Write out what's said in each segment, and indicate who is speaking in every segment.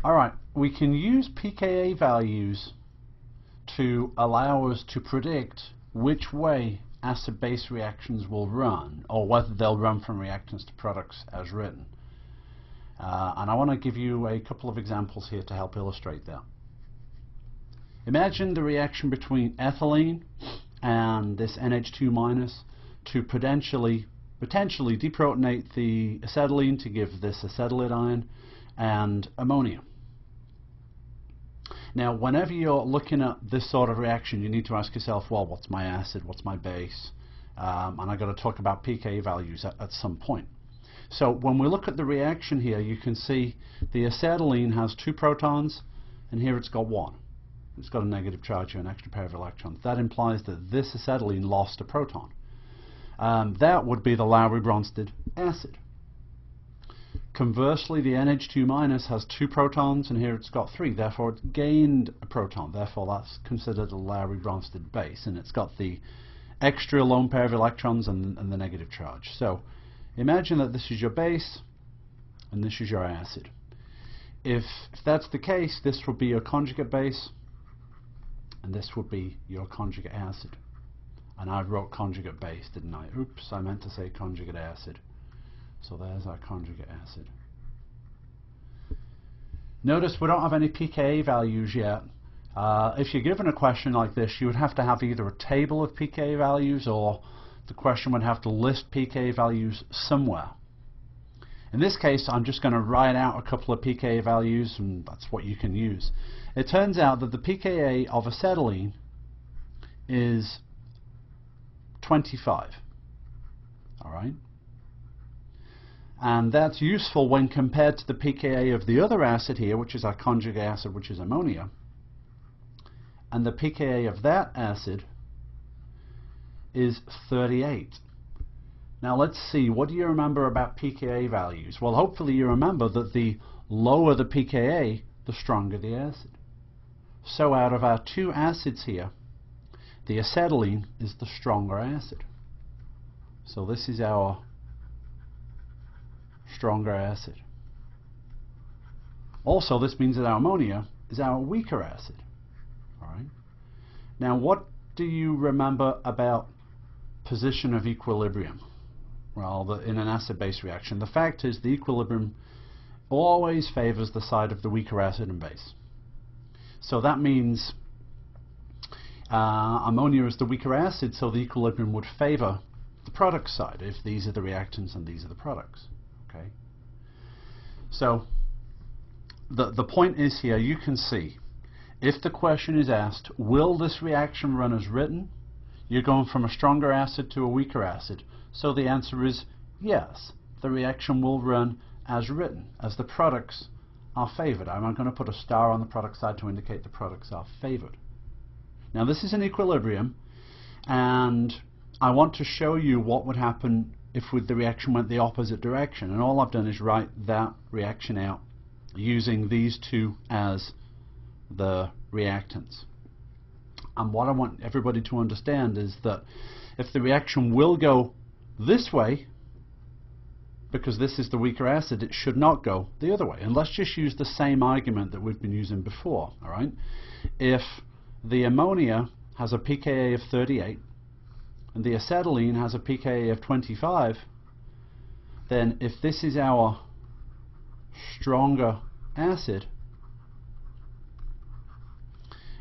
Speaker 1: Alright, we can use pKa values to allow us to predict which way acid-base reactions will run, or whether they'll run from reactants to products as written. And I want to give you a couple of examples here to help illustrate that. Imagine the reaction between ethylene and this NH2- to potentially deprotonate the acetylene to give this acetylate ion and ammonia. Now, whenever you're looking at this sort of reaction, you need to ask yourself, well, what's my acid, what's my base? And I've got to talk about pKa values at some point. So when we look at the reaction here, you can see the acetylene has 2 protons, and here it's got 1. It's got a negative charge here, an extra pair of electrons. That implies that this acetylene lost a proton. That would be the Lowry-Bronsted acid. Conversely, the NH2- has 2 protons, and here it's got 3. Therefore, it's gained a proton. Therefore, that's considered a Lowry-Bronsted base, and it's got the extra lone pair of electrons and the negative charge. So, imagine that this is your base, and this is your acid. If that's the case, this would be your conjugate base, and this would be your conjugate acid. And I wrote conjugate base, didn't I? Oops, I meant to say conjugate acid. So there's our conjugate acid. Notice we don't have any pKa values yet. If you're given a question like this, you would have to have either a table of pKa values, or the question would have to list pKa values somewhere. In this case, I'm just going to write out a couple of pKa values, and that's what you can use. It turns out that the pKa of acetylene is 25. Alright? And that's useful when compared to the pKa of the other acid here, which is our conjugate acid, which is ammonia. And the pKa of that acid is 38. Now let's see, what do you remember about pKa values? Well, hopefully you remember that the lower the pKa, the stronger the acid. So out of our 2 acids here, the acetylene is the stronger acid. So this is our stronger acid. Also, this means that our ammonia is our weaker acid. Alright? Now, what do you remember about position of equilibrium? Well, in an acid-base reaction, the fact is the equilibrium always favors the side of the weaker acid and base. So that means ammonia is the weaker acid, so the equilibrium would favor the product side if these are the reactants and these are the products. Okay. So the point is here, you can see, if the question is asked, will this reaction run as written? You're going from a stronger acid to a weaker acid. So the answer is yes, the reaction will run as written, as the products are favored. I'm going to put a star on the product side to indicate the products are favored. Now this is an equilibrium, and I want to show you what would happen if the reaction went the opposite direction. And all I've done is write that reaction out using these 2 as the reactants. And what I want everybody to understand is that if the reaction will go this way, because this is the weaker acid, it should not go the other way. And let's just use the same argument that we've been using before. Alright? If the ammonia has a pKa of 38 and the acetylene has a pKa of 25, then if this is our stronger acid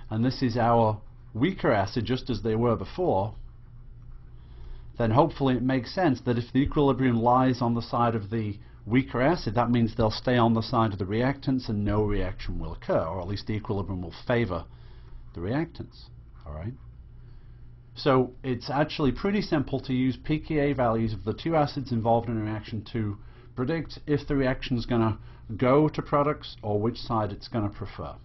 Speaker 1: and this is our weaker acid, just as they were before, then hopefully it makes sense that if the equilibrium lies on the side of the weaker acid, that means they'll stay on the side of the reactants and no reaction will occur, or at least the equilibrium will favor the reactants. Alright? So it's actually pretty simple to use pKa values of the 2 acids involved in a reaction to predict if the reaction is going to go to products or which side it's going to prefer.